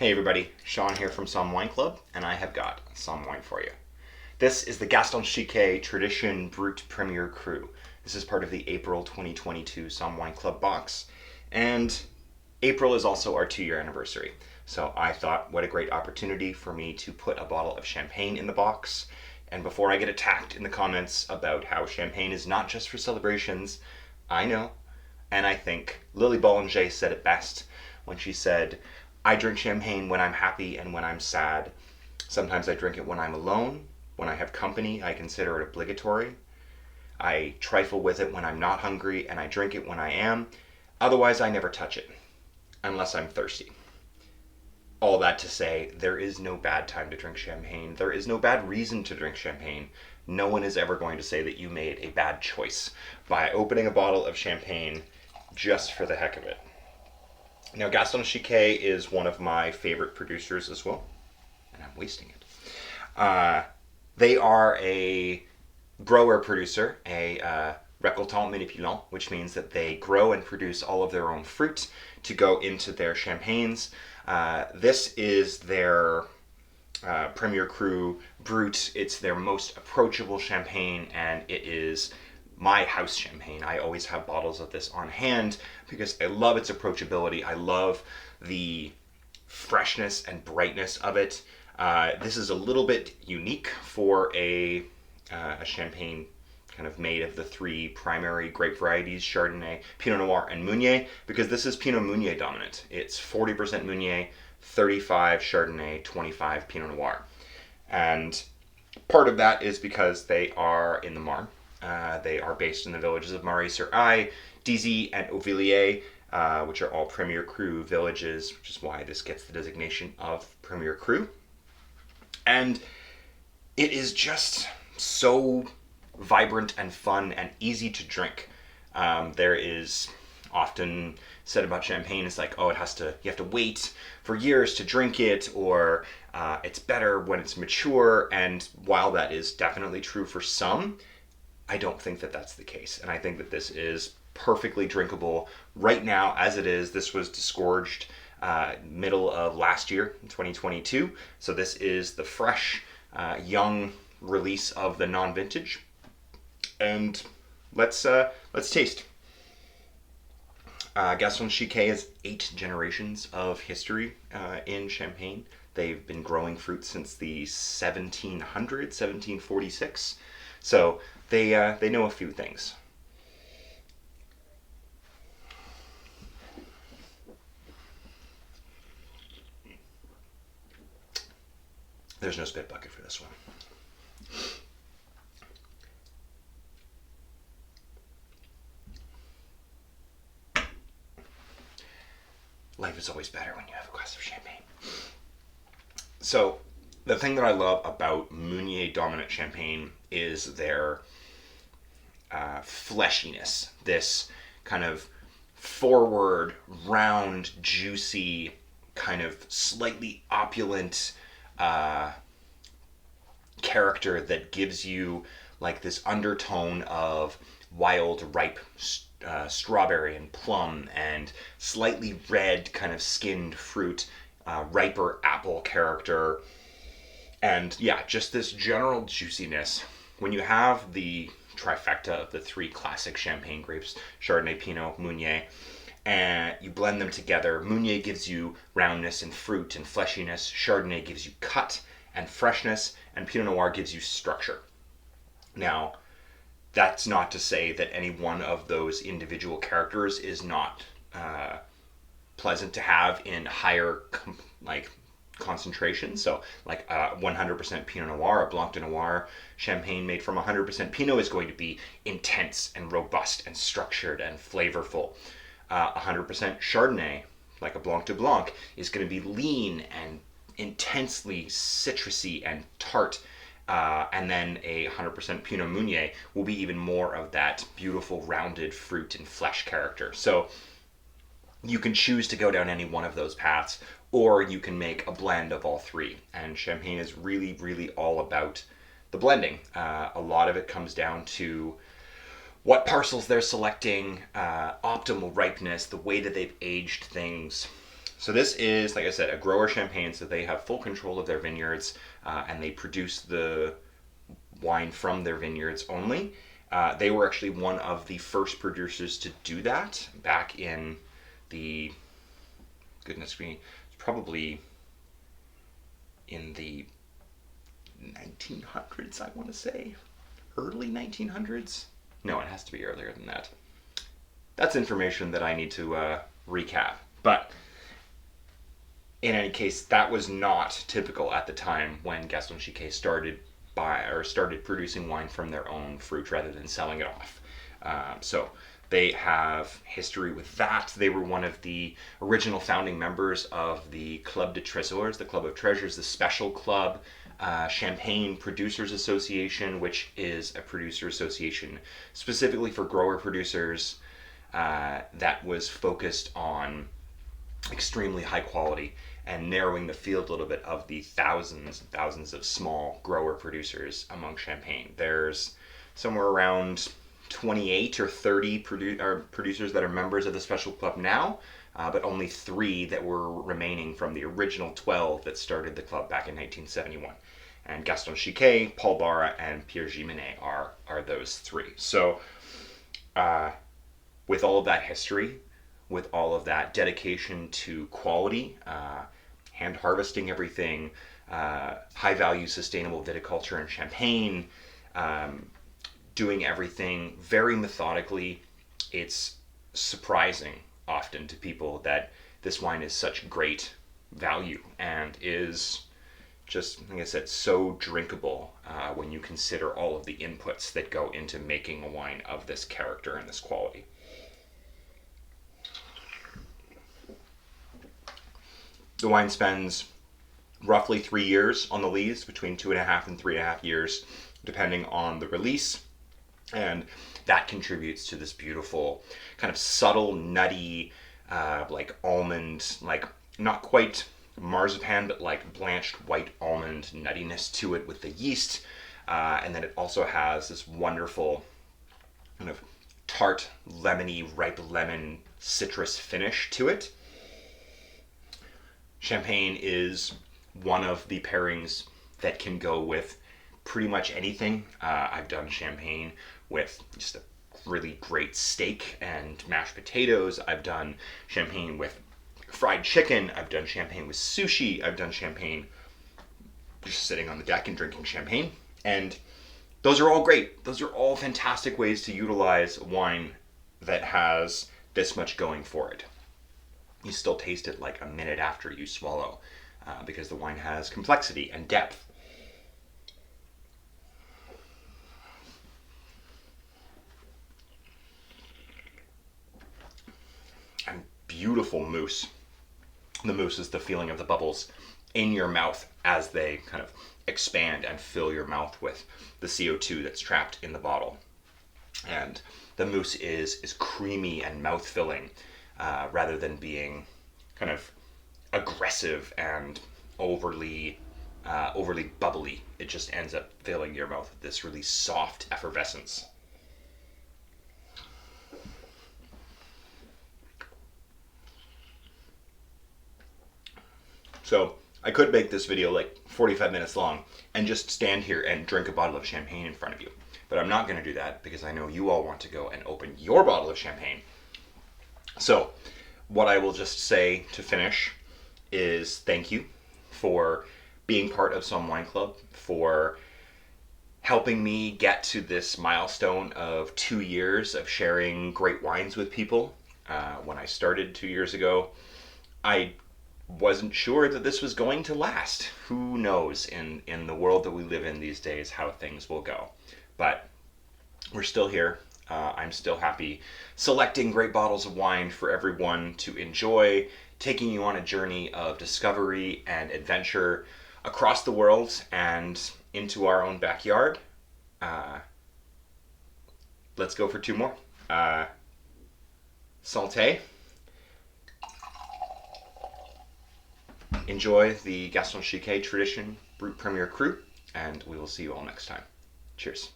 Hey everybody, Sean here from Somm Wine Club, and I have got some wine for you. This is the Gaston Chiquet Tradition Brut Premier Cru. This is part of the April 2022 Somm Wine Club box, and April is also our 2-year anniversary. So I thought, what a great opportunity for me to put a bottle of champagne in the box. And before I get attacked in the comments about how champagne is not just for celebrations, I know, and I think Lily Bollinger said it best when she said, I drink champagne when I'm happy and when I'm sad. Sometimes I drink it when I'm alone. When I have company, I consider it obligatory. I trifle with it when I'm not hungry, and I drink it when I am. Otherwise, I never touch it, unless I'm thirsty. All that to say, there is no bad time to drink champagne. There is no bad reason to drink champagne. No one is ever going to say that you made a bad choice by opening a bottle of champagne just for the heck of it. Now, Gaston Chiquet is one of my favorite producers as well, and I'm wasting it. They are a grower-producer, a récoltant manipulant, which means that they grow and produce all of their own fruit to go into their champagnes. This is their Premier Cru Brut. It's their most approachable champagne, and it is my house champagne. I always have bottles of this on hand because I love its approachability. I love the freshness and brightness of it. This is a little bit unique for a champagne kind of made of the 3 primary grape varieties, Chardonnay, Pinot Noir, and Meunier, because this is Pinot Meunier dominant. It's 40% Meunier, 35 Chardonnay, 25 Pinot Noir. And part of that is because they are in the Marne. They are based in the villages of Marais-sur-Aille, Dizy, and Auvilliers, which are all Premier Cru villages, which is why this gets the designation of Premier Cru. And it is just so vibrant and fun and easy to drink. There is often said about champagne, it's like, oh, you have to wait for years to drink it, or it's better when it's mature. And while that is definitely true for some, I don't think that that's the case. And I think that this is perfectly drinkable right now as it is. This was disgorged middle of last year, in 2022. So this is the fresh, young release of the non-vintage. And let's taste. Gaston Chiquet has 8 generations of history in Champagne. They've been growing fruit since the 1746. So they know a few things. There's no spit bucket for this one. Life is always better when you have a glass of champagne. So, the thing that I love about Meunier dominant champagne is their fleshiness. This kind of forward, round, juicy, kind of slightly opulent character that gives you like this undertone of wild, ripe strawberry and plum and slightly red kind of skinned fruit, riper apple character, and yeah, just this general juiciness. When you have the trifecta of the 3 classic champagne grapes, Chardonnay, Pinot, Meunier, and you blend them together, Meunier gives you roundness and fruit and fleshiness, Chardonnay gives you cut and freshness, and Pinot Noir gives you structure. Now, that's not to say that any one of those individual characters is not pleasant to have in higher concentration. So like 100% Pinot Noir, a Blanc de Noir champagne made from 100% Pinot is going to be intense and robust and structured and flavorful. 100% Chardonnay, like a Blanc de Blanc, is going to be lean and intensely citrusy and tart. And then a 100% Pinot Meunier will be even more of that beautiful rounded fruit and flesh character. So you can choose to go down any one of those paths, or you can make a blend of all 3. And Champagne is really, really all about the blending. A lot of it comes down to what parcels they're selecting, optimal ripeness, the way that they've aged things. So this is, like I said, a grower champagne, so they have full control of their vineyards, and they produce the wine from their vineyards only. They were actually one of the first producers to do that back in the, goodness me, probably in the 1900s, I want to say. Early 1900s? No, it has to be earlier than that. That's information that I need to recap. But in any case, that was not typical at the time when Gaston Chiquet started producing wine from their own fruit rather than selling it off. So they have history with that. They were one of the original founding members of the Club de Trésors, the Club of Treasures, the special club, Champagne Producers Association, which is a producer association specifically for grower producers that was focused on extremely high quality and narrowing the field a little bit of the thousands and thousands of small grower producers among Champagne. There's somewhere around 28 or 30 producers that are members of the special club now, but only 3 that were remaining from the original 12 that started the club back in 1971. And Gaston Chiquet, Paul Barra, and Pierre Giminet are those 3. So with all of that history, with all of that dedication to quality, hand harvesting everything, high value sustainable viticulture and Champagne, doing everything very methodically, it's surprising often to people that this wine is such great value and is just, like I said, so drinkable when you consider all of the inputs that go into making a wine of this character and this quality. The wine spends roughly 3 years on the lees, between 2.5 and 3.5 years, depending on the release. And that contributes to this beautiful, kind of subtle, nutty, like almond, like not quite marzipan, but like blanched white almond nuttiness to it with the yeast. And then it also has this wonderful kind of tart, lemony, ripe lemon citrus finish to it. Champagne is one of the pairings that can go with pretty much anything. I've done champagne with just a really great steak and mashed potatoes. I've done champagne with fried chicken. I've done champagne with sushi. I've done champagne just sitting on the deck and drinking champagne. And those are all great. Those are all fantastic ways to utilize wine that has this much going for it. You still taste it like a minute after you swallow because the wine has complexity and depth. And beautiful mousse. The mousse is the feeling of the bubbles in your mouth as they kind of expand and fill your mouth with the CO2 that's trapped in the bottle. And the mousse is creamy and mouth-filling rather than being kind of aggressive and overly bubbly. It just ends up filling your mouth with this really soft effervescence. So I could make this video like 45 minutes long and just stand here and drink a bottle of champagne in front of you. But I'm not going to do that because I know you all want to go and open your bottle of champagne. So what I will just say to finish is thank you for being part of Somm Wine Club, for helping me get to this milestone of 2 years of sharing great wines with people. When I started 2 years ago, I wasn't sure that this was going to last. Who knows in the world that we live in these days how things will go. But we're still here. I'm still happy selecting great bottles of wine for everyone to enjoy, taking you on a journey of discovery and adventure across the world and into our own backyard. Let's go for 2 more. Santé. Enjoy the Gaston Chiquet Tradition Brut Premier Cru, and we will see you all next time. Cheers.